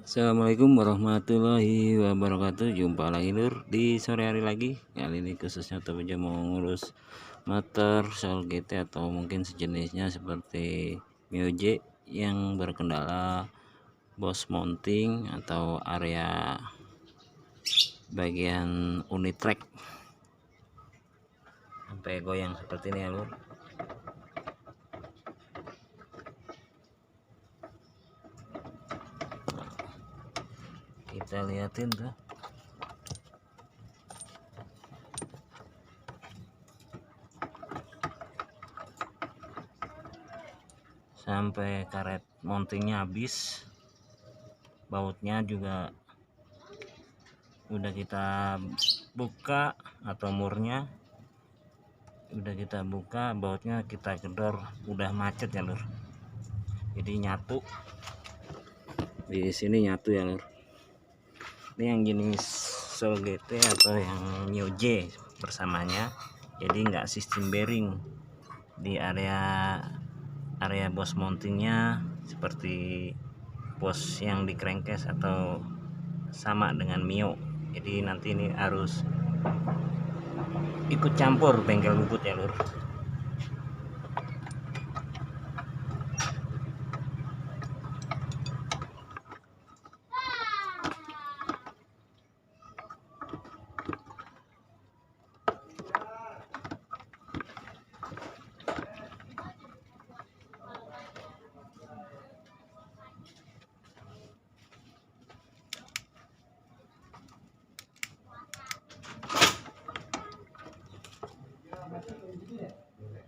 Assalamualaikum warahmatullahi wabarakatuh. Jumpa lagi lur di sore hari lagi. Kali ini khususnya Tobeja mau ngurus motor Soul GT atau mungkin sejenisnya seperti Mio J yang berkendala boss mounting atau area bagian unit track sampai goyang seperti ini ya lur. Kita liatin tuh sampai karet mountingnya habis, bautnya juga udah kita buka atau murnya udah kita buka, bautnya kita gedor, udah macet ya lur. Jadi nyatu di sini, nyatu ya lur. Ini yang jenis Soul GT atau yang Mio J bersamanya, jadi nggak sistem bearing di area boss mountingnya seperti bos yang di crankcase atau sama dengan Mio. Jadi nanti ini harus ikut campur bengkel bubut ya lur.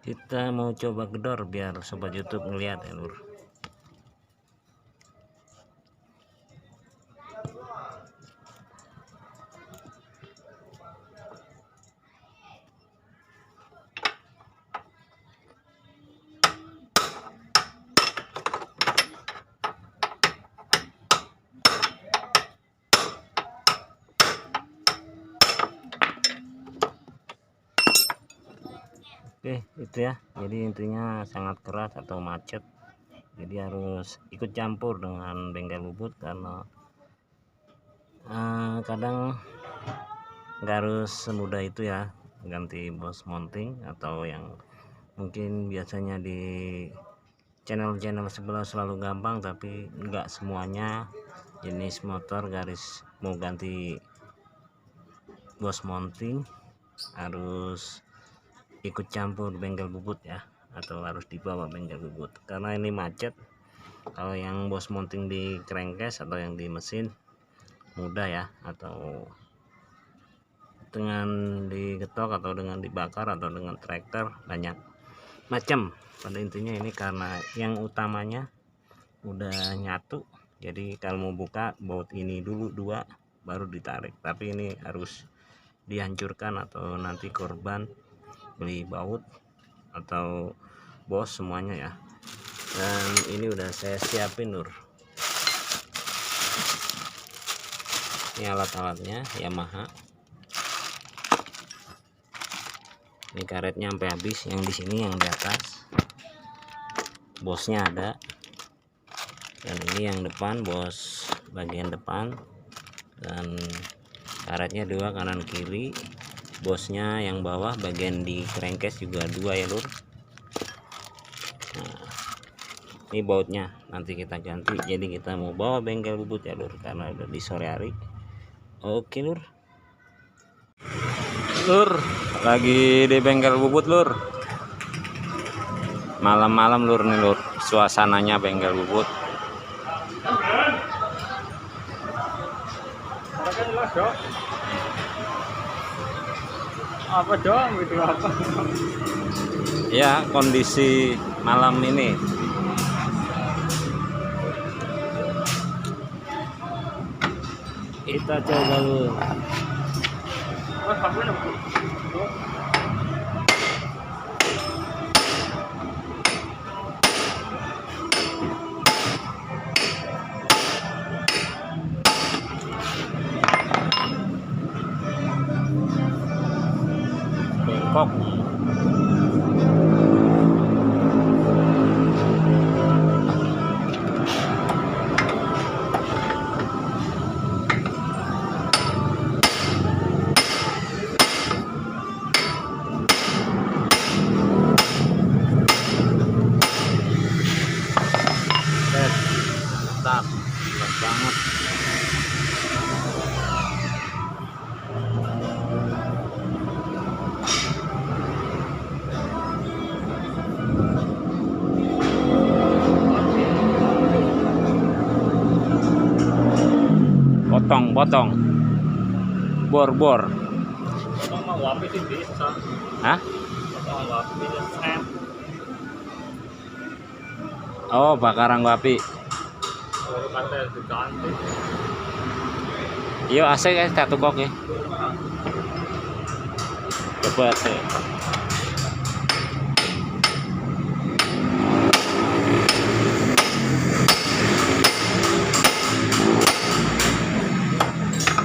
Kita mau coba gedor biar sobat YouTube ngeliat ya lur. Oke, itu ya. Jadi intinya sangat keras atau macet. Jadi harus ikut campur dengan bengkel bubut karena kadang nggak harus semudah itu ya ganti bos mounting, atau yang mungkin biasanya di channel-channel sebelah selalu gampang, tapi nggak semuanya jenis motor garis mau ganti bos mounting harus ikut campur bengkel bubut ya, atau harus dibawa bengkel bubut karena ini macet. Kalau yang bos mounting di crankcase atau yang di mesin mudah ya, atau dengan digetok atau dengan dibakar atau dengan traktor, banyak macam. Pada intinya ini karena yang utamanya udah nyatu, jadi kalau mau buka baut ini dulu dua baru ditarik, tapi ini harus dihancurkan atau nanti korban beli baut atau bos semuanya ya. Dan ini udah saya siapin lur, ini alat-alatnya Yamaha. Ini karetnya sampai habis, yang di sini, yang di atas bosnya ada, dan ini yang depan bos bagian depan, dan karetnya dua kanan kiri. Bosnya yang bawah bagian di crankcase juga dua ya lur. Nah, ini bautnya nanti kita ganti, jadi kita mau bawa bengkel bubut ya lur karena udah di sore hari. Oke lur, lagi di bengkel bubut lur, malam-malam lur nih lur, suasananya bengkel bubut. Apa doang gitu, apa Ya, kondisi malam ini kita coba dulu. Bengkok. keras banget. Potong bor Potong mau wapi sih bisa. hah? Potong wapi bisa snap. Oh, bakaran wapi. Baru kata diganti. Iya, AC guys, satu kok ya. Coba AC.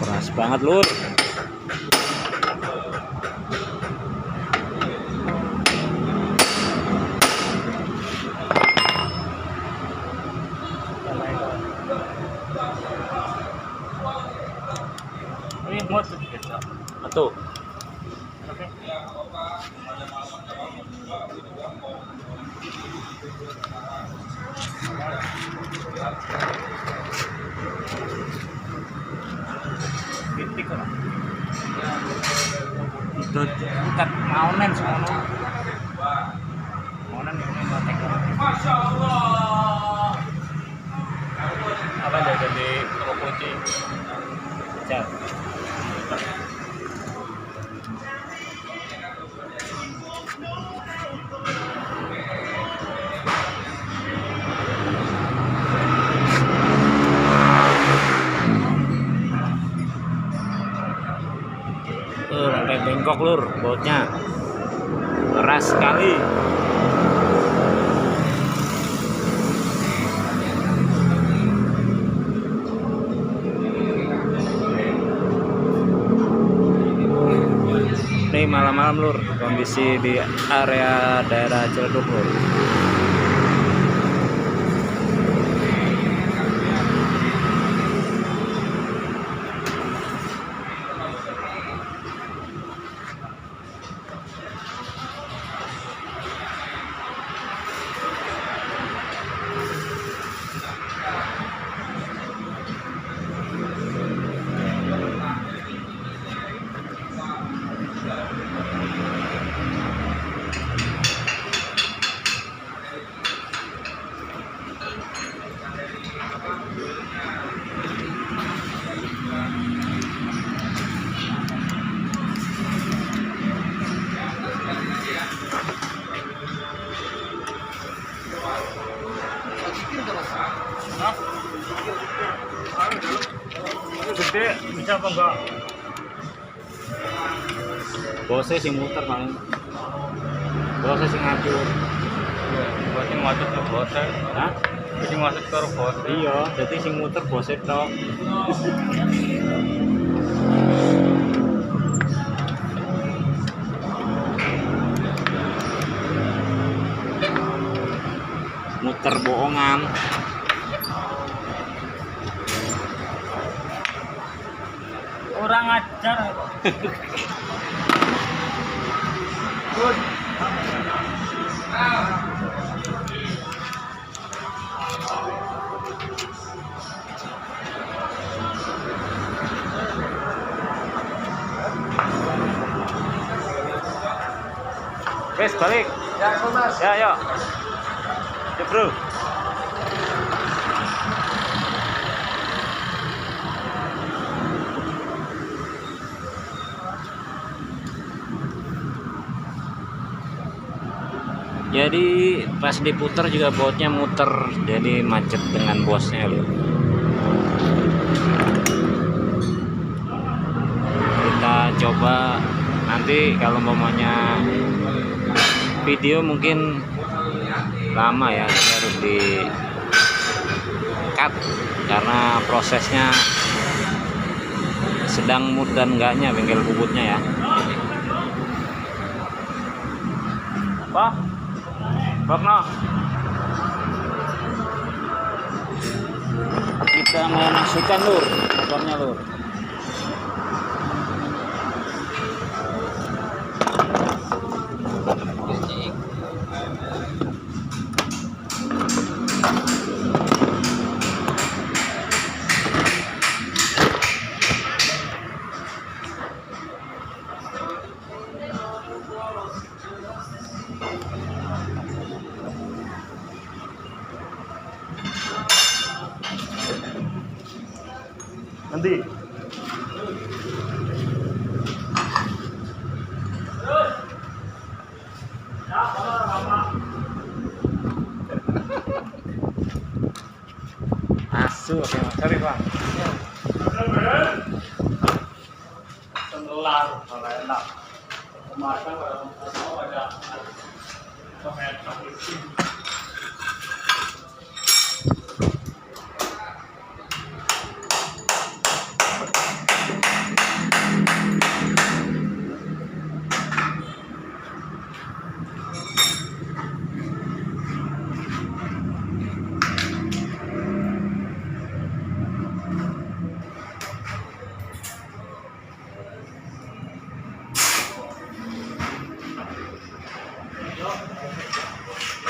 Keras banget, Lur. Ini mau sedikit. Tuh. Oke. Titik lah. Itu bukan maunen semua. Maunen ini matek. Masya Allah. Apa jadi toko kunci? Jauh. Sampai bengkok, Lur, bautnya. Keras sekali. Ini malam-malam, Lur, kondisi di area daerah Ciledug, Lur. Gede bisa apa enggak? Bosnya sing muter paling. Bosnya sing ngacur. Bos sing macet ke bos. Hah? Sing macet karo bos. Iya, jadi sing muter bosnya tok. Muter bohongan. Orang ajar. Good. Wes balik. Ya, Mas. Ya, yuk. Ya, Bro. Jadi pas diputar juga bautnya muter, jadi macet dengan bosnya loh. Kita coba nanti kalau mamanya video mungkin lama ya, jadi harus di cut karena prosesnya sedang mood dan enggaknya bengkel bubutnya ya. Apa? Bakno. Kita mau masukkan, Lur, motornya, Lur. Nanti. Asu, oke, sorry bang. Tenggelam, kalau enak. Kemarin kalau ada komentar itu.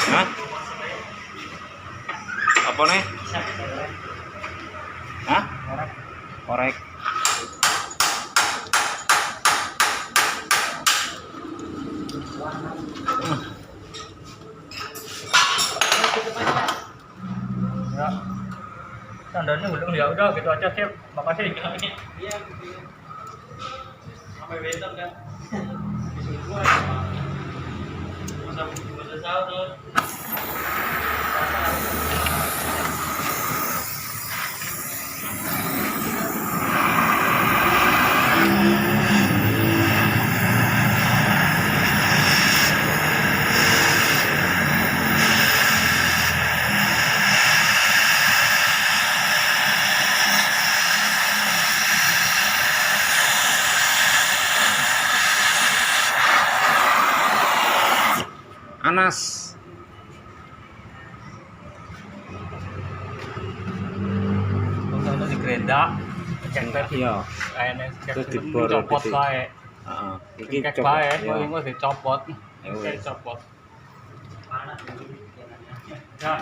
Hah? Apa nih? Hah? Korek. Ya. Standarnya belum, ya udah gitu aja, Chef. Makasih. Iya. Sampai besok kan. Masa sahur. Anas. Untuk digeledak, cengkeh. Iya. Kayaknya Terus dibor copot gitu. bae. Heeh. Iki Cengkeh coba. bae, Ya. kok dicopot. Ya Kayak wes. copot. Ya.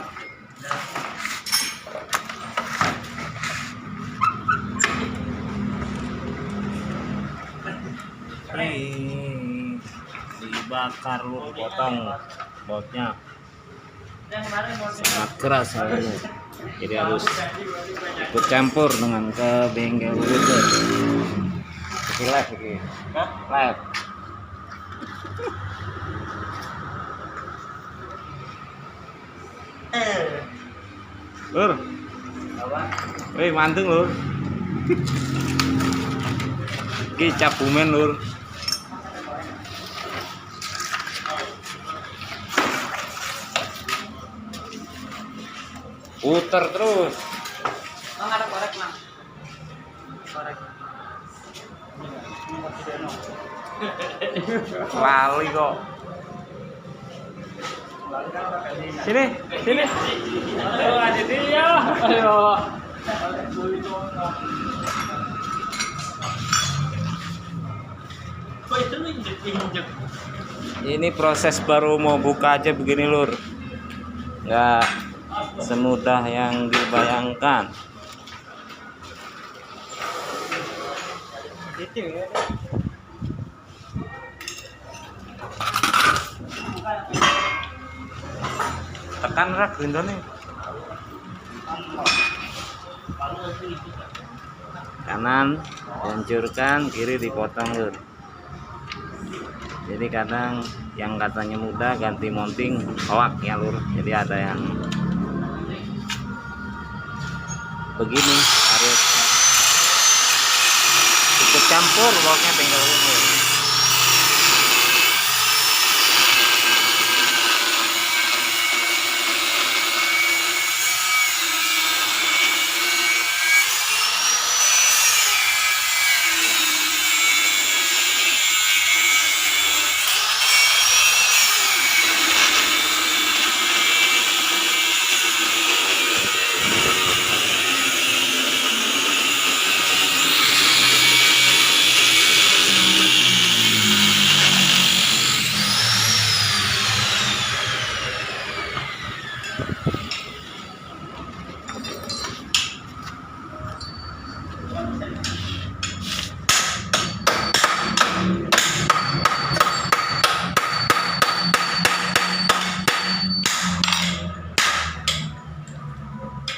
Dibakar lu, dipotong bautnya sangat keras ini. Jadi harus ikut campur dengan ke bengkel dulu. Iki live iki. Live. Lur. Apa? Weh, manteng lur. Iki cap bumen lur. Puter terus. Mang ada korek, Mang. Korek. Lali kok. Sini, sini. Ayo ada dia. Ayo. Kok itu lu injek? Ini proses baru mau buka aja begini lur. Nggak semudah yang dibayangkan. Itu ya. Tekan rak nih. Kanan hancurkan, kiri dipotong lur. Jadi kadang yang katanya mudah ganti mounting hoak ya lur. Jadi ada yang begini harus ikut campur bautnya bengkel lur.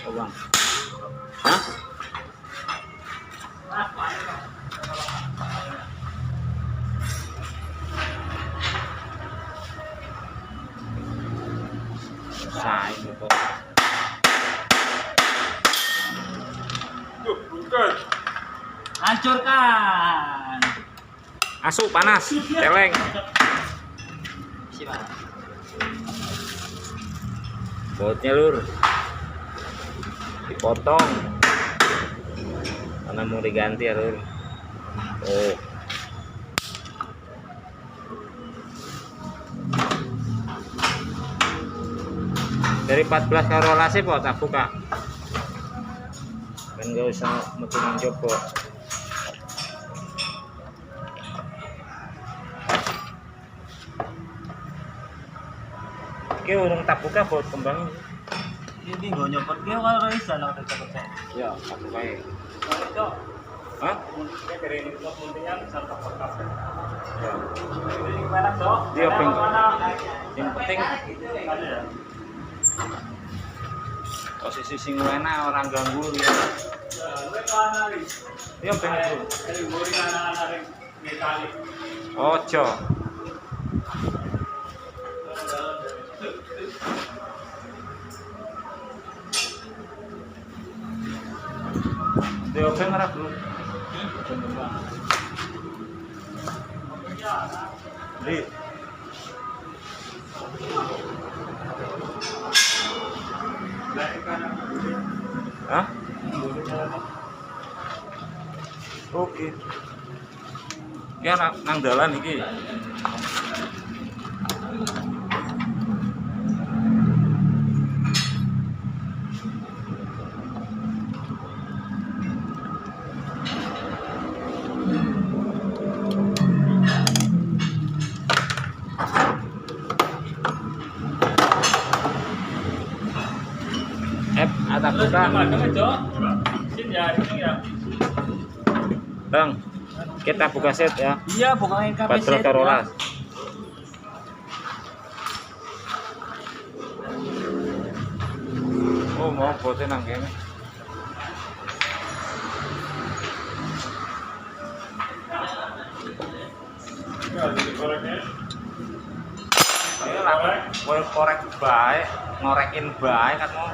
Oh, bang. Hah? Hancurkan. Asu panas, celeng. Siapa? Bautnya lur, dipotong. Karena mau diganti ya lur. Oh. Dari 14 karo lase po tak buka. Kan gak usah metu mencoba. Oke, urung tak buka buat kembang. Ini gue nyopot dia kalau bisa nak cepet saya. Ya, tak buka ya. Cok. Hah? Muntiknya dari ini untuk muntiknya bisa topot kafe. Ya. Ini gimana cok? Dia ping. Yang penting ada ya. Posisi sing enak orang ganggu ya. Dia pengen bro. Ojo. Dia pengen ora bro. Di. Hah? Oke. Ya nang dalan iki. Atap buka. Bang, kita buka set ya. Iya, bukain kafe 14 karo las. Oh, mau boten nang kene. Ya, lah, korek bae, ngorekin bae kan mau.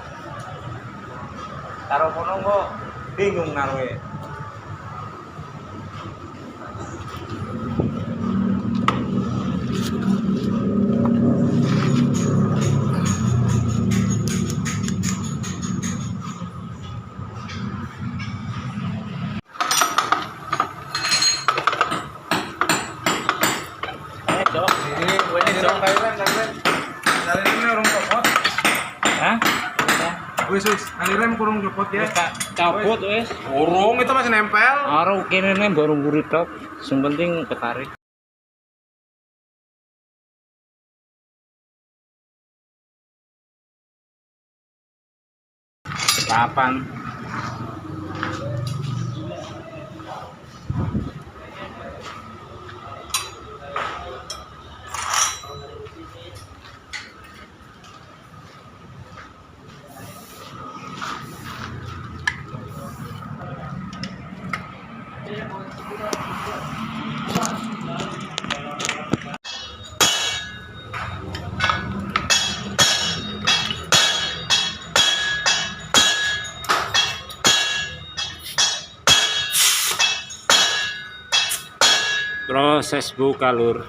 Karo kono kok bingung naruhe. Hah? Wis alirem kurung copot ya. Wis tak cabut wis. Kurung itu masih nempel. Ora kene baru nguri tok. Sing penting ketarik. Kapan? Proses buka lur.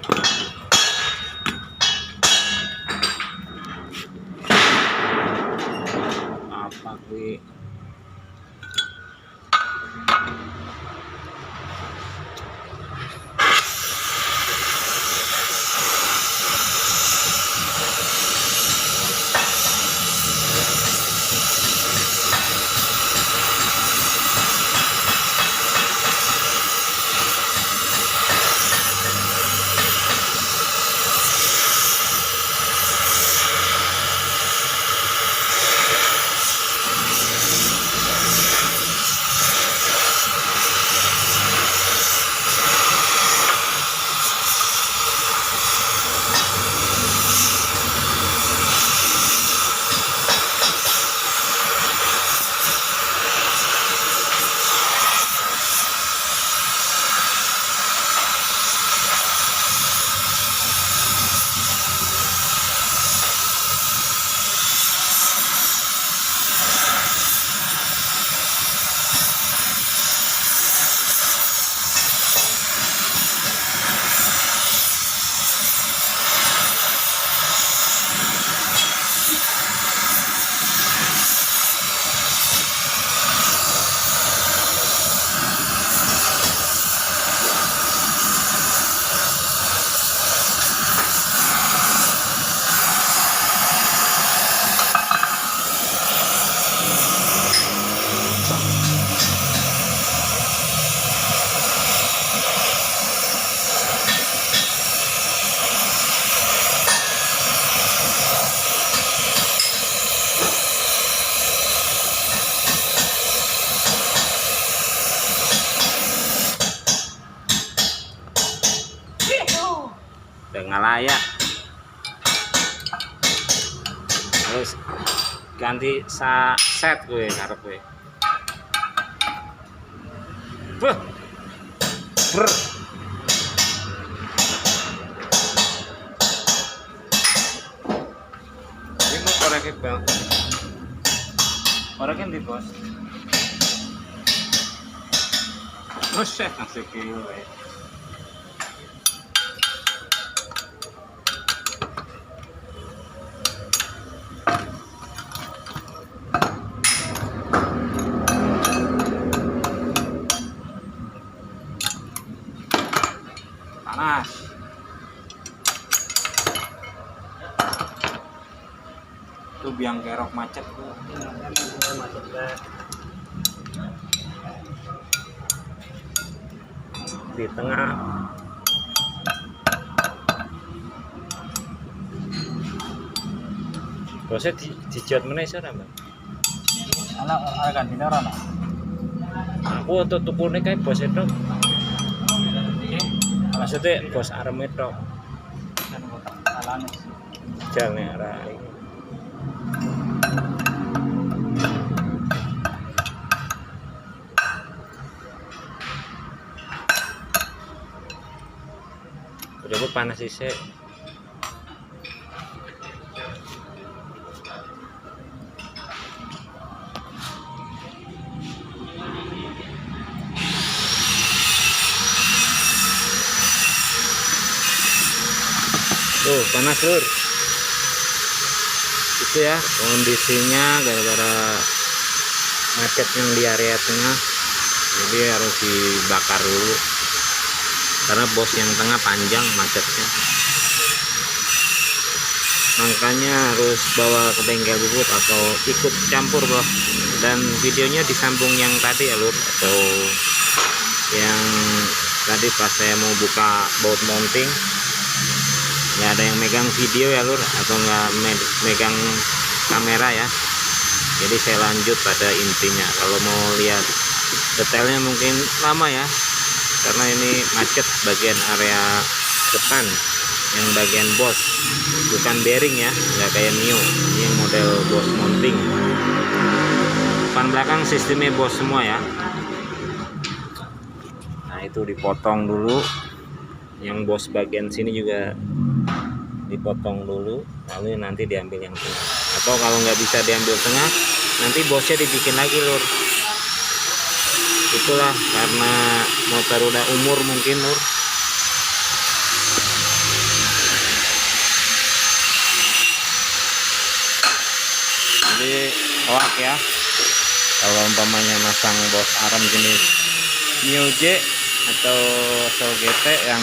Apa kuwi? udah ngalayak. Harus ganti set gue ngarep gue. Beuh. Brr. Ini mau korek bel. Korekin di bos. Buset masih kilo ya. Panas. Itu biang kerok macet tuh. Di tengah. Bosnya dijot mana sih Mbak? Anak ganti orang. Aku untuk tukulnya kayak bos itu. Maksudnya bos arem itu. Jalan arah ini. Udah gue panas sih. Tuh panas lur. Itu ya kondisinya gara-gara macet yang di area tengah, jadi harus dibakar dulu karena bos yang tengah panjang macetnya, makanya harus bawa ke bengkel dulu atau ikut campur bos. Dan videonya disambung yang tadi ya lur, atau yang tadi pas saya mau buka baut mounting nggak ada yang megang video ya lur, atau nggak megang kamera ya. Jadi saya lanjut pada intinya. Kalau mau lihat detailnya mungkin lama ya, karena ini macet bagian area depan yang bagian bos, bukan bearing ya, nggak kayak Mio. Ini yang model bos mounting. Depan belakang sistemnya bos semua ya. Nah itu dipotong dulu, yang bos bagian sini juga dipotong dulu, lalu nanti diambil yang tengah. Atau kalau nggak bisa diambil tengah, nanti bosnya dibikin lagi lur. Itulah karena motor udah umur mungkin lur. Jadi hoak ya, kalau umpamanya masang bos arem jenis Mio J atau Sol GT yang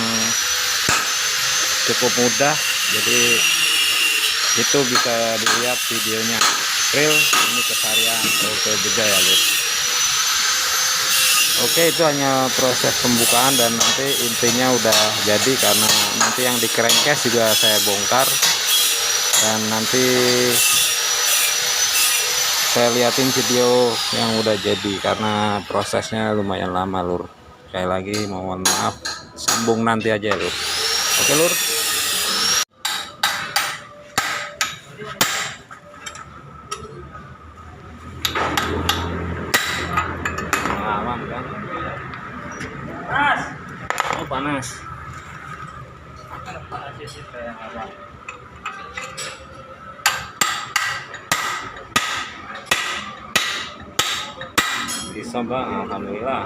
cukup mudah, jadi itu bisa dilihat videonya real. Ini kesarian Oke juga ya lur. Oke, itu hanya proses pembukaan dan nanti intinya udah jadi, karena nanti yang di crankcase juga saya bongkar dan nanti saya liatin video yang udah jadi, karena prosesnya lumayan lama lur. Sekali lagi mohon maaf, sambung nanti aja lur. Oke lur. Pengalaman kan. Panas. Oh panas. Panas sih kayak apa? Bisa bang, alhamdulillah.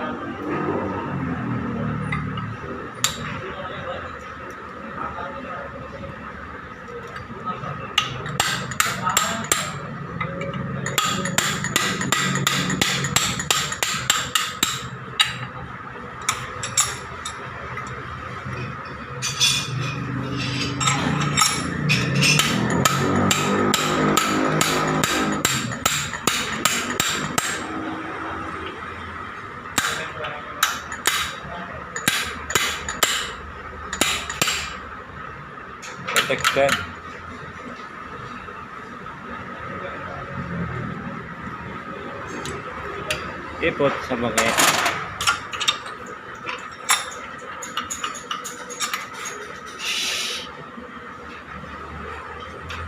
Tekan. Ipot sama kayak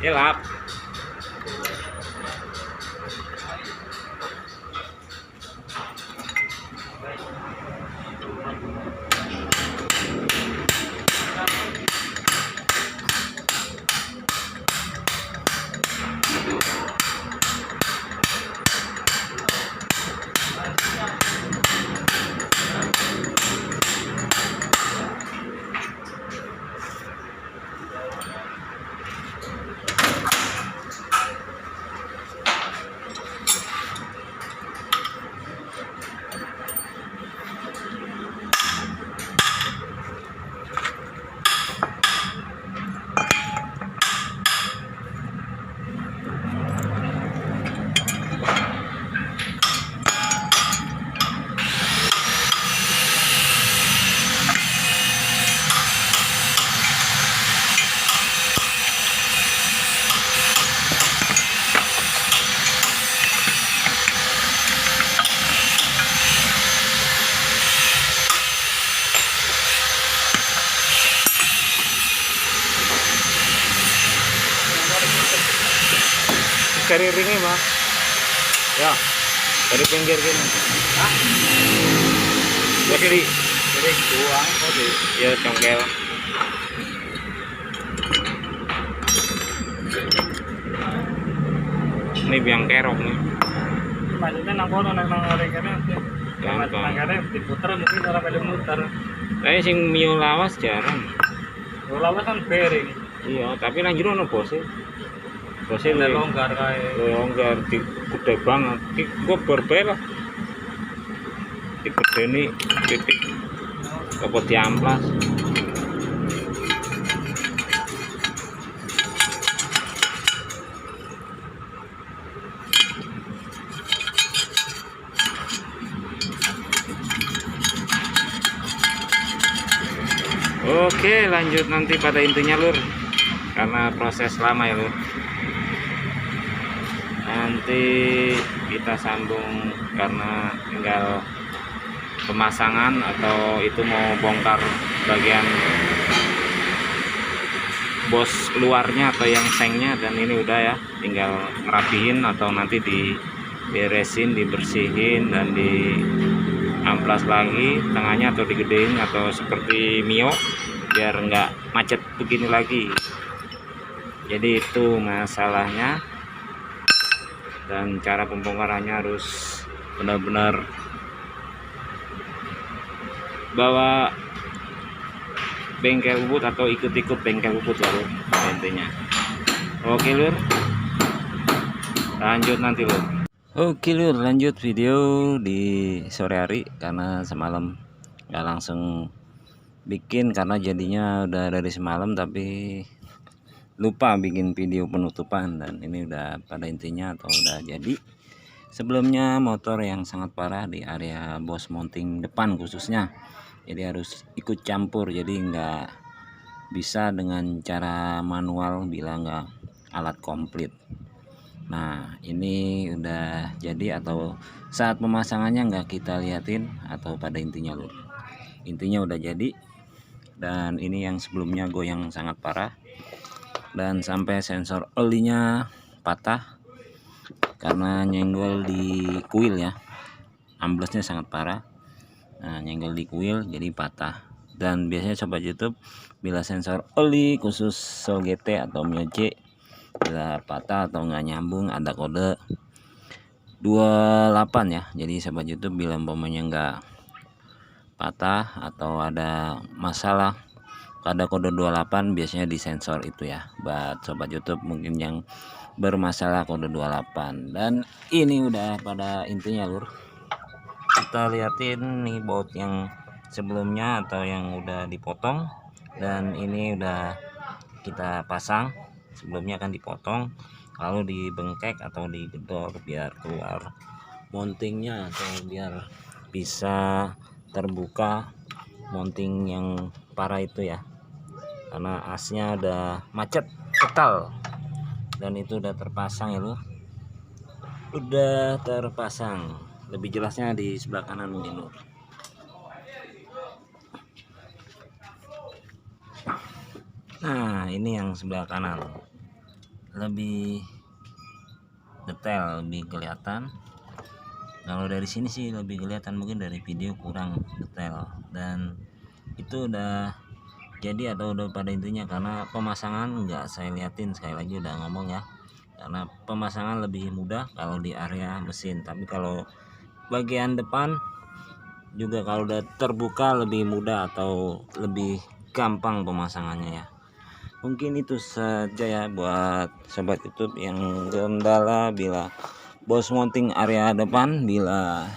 Elap. Dari ringnya mah ya dari pinggir gini ya kiri buang ya congkel ini biang kerok nih maksudnya nang kono nang ringkene gampang mangkane diputer mungkin ora pelu muter tapi sing mio lawas jarang lawas kan bearing iya tapi lanjut ono bosnya bosnya longgar kae longgar di gede banget gue berbeda di gede ini titik apa diamplas oke lanjut nanti pada intinya lur karena proses lama ya lur nanti kita sambung karena tinggal pemasangan atau itu mau bongkar bagian bos luarnya atau yang sengnya dan ini udah ya tinggal ngerapihin atau nanti diberesin dibersihin dan di amplas lagi tengahnya atau digedein atau seperti Mio biar enggak macet begini lagi jadi itu masalahnya dan cara pembongkarannya harus benar-benar bawa bengkel bubut atau ikut-ikut bengkel bubut lalu intinya oke lur lanjut nanti lur oke lur lanjut video di sore hari karena semalam nggak langsung bikin karena jadinya udah dari semalam tapi lupa bikin video penutupan dan ini udah pada intinya atau udah jadi sebelumnya motor yang sangat parah di area bos mounting depan khususnya jadi harus ikut campur jadi nggak bisa dengan cara manual bila nggak alat komplit. Nah ini udah jadi atau saat pemasangannya nggak kita liatin atau pada intinya lur intinya udah jadi dan ini yang sebelumnya goyang sangat parah dan sampai sensor olinya patah karena nyenggol di kuil ya amblesnya sangat parah. Nah nyenggol di kuil jadi patah dan biasanya sobat YouTube bila sensor oli khusus Sol GT atau Mio C bila patah atau nggak nyambung ada kode 28 ya jadi sobat YouTube bila umpamanya nggak patah atau ada masalah ada kode 28 biasanya di sensor itu ya buat sobat YouTube mungkin yang bermasalah kode 28 dan ini udah pada intinya lur kita liatin nih baut yang sebelumnya atau yang udah dipotong dan ini udah kita pasang sebelumnya akan dipotong lalu dibengkek atau digedor biar keluar mountingnya atau biar bisa terbuka mounting yang parah itu ya karena asnya udah macet total dan itu udah terpasang ya lur udah terpasang lebih jelasnya di sebelah kanan mungkin lur nah ini yang sebelah kanan lebih detail, lebih kelihatan. Kalau dari sini sih lebih kelihatan, mungkin dari video kurang detail, dan itu udah jadi atau udah pada intinya. Karena pemasangan nggak saya liatin, sekali lagi udah ngomong ya, karena pemasangan lebih mudah kalau di area mesin, tapi kalau bagian depan juga kalau udah terbuka lebih mudah atau lebih gampang pemasangannya ya. Mungkin itu saja ya buat sobat YouTube yang kendala bila bos mounting area depan bila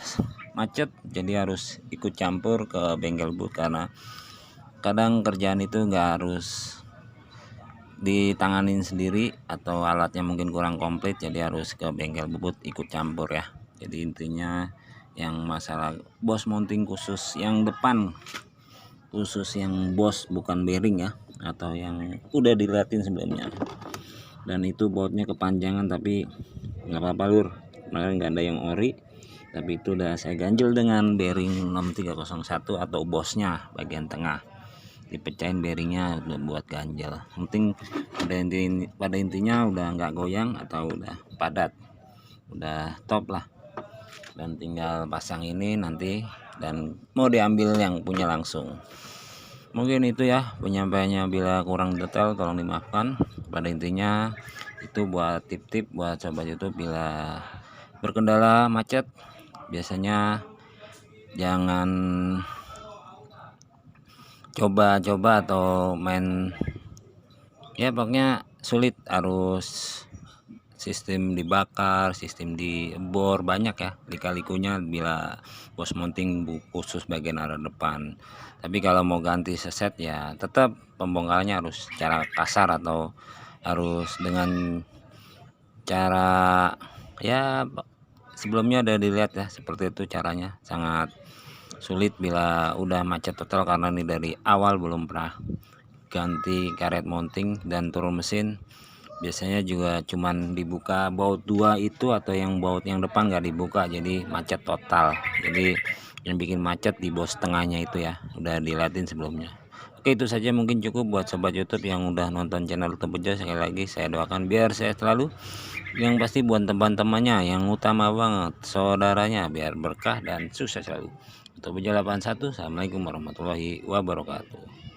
macet, jadi harus ikut campur ke bengkel boot, karena kadang kerjaan itu nggak harus ditanganin sendiri atau alatnya mungkin kurang komplit, jadi harus ke bengkel boot ikut campur ya. Jadi intinya yang masalah bos mounting khusus yang depan, khusus yang bos bukan bearing ya, atau yang udah diliatin sebelumnya, dan itu bautnya kepanjangan, tapi nggak apa-apa lur, kemarin nggak ada yang ori, tapi itu udah saya ganjel dengan bearing 6301 atau bosnya bagian tengah, dipecahin bearingnya udah buat ganjel. Penting pada intinya udah nggak goyang atau udah padat, udah top lah, dan tinggal pasang ini nanti dan mau diambil yang punya langsung. Mungkin itu ya penyampaiannya, bila kurang detail tolong dimaafkan. Pada intinya itu buat tip-tip buat sobat YouTube bila berkendala macet, biasanya jangan coba-coba atau main ya, pokoknya sulit, harus sistem dibakar, sistem dibor, banyak ya lika-likunya bila bos mounting khusus bagian arah depan. Tapi kalau mau ganti seset ya tetap pembongkarannya harus secara kasar atau harus dengan cara ya sebelumnya udah dilihat ya, seperti itu caranya. Sangat sulit bila udah macet total, karena ini dari awal belum pernah ganti karet mounting dan turun mesin. Biasanya juga cuman dibuka baut 2 itu, atau yang baut yang depan nggak dibuka, jadi macet total. Jadi yang bikin macet di bos tengahnya itu ya, udah dilatin sebelumnya. Oke, itu saja mungkin cukup buat sobat YouTube yang udah nonton channel YouTube Bejo. Sekali lagi saya doakan biar sehat selalu, yang pasti buat teman-temannya, yang utama banget saudaranya, biar berkah dan sukses selalu. YouTube Bejo 81, assalamualaikum warahmatullahi wabarakatuh.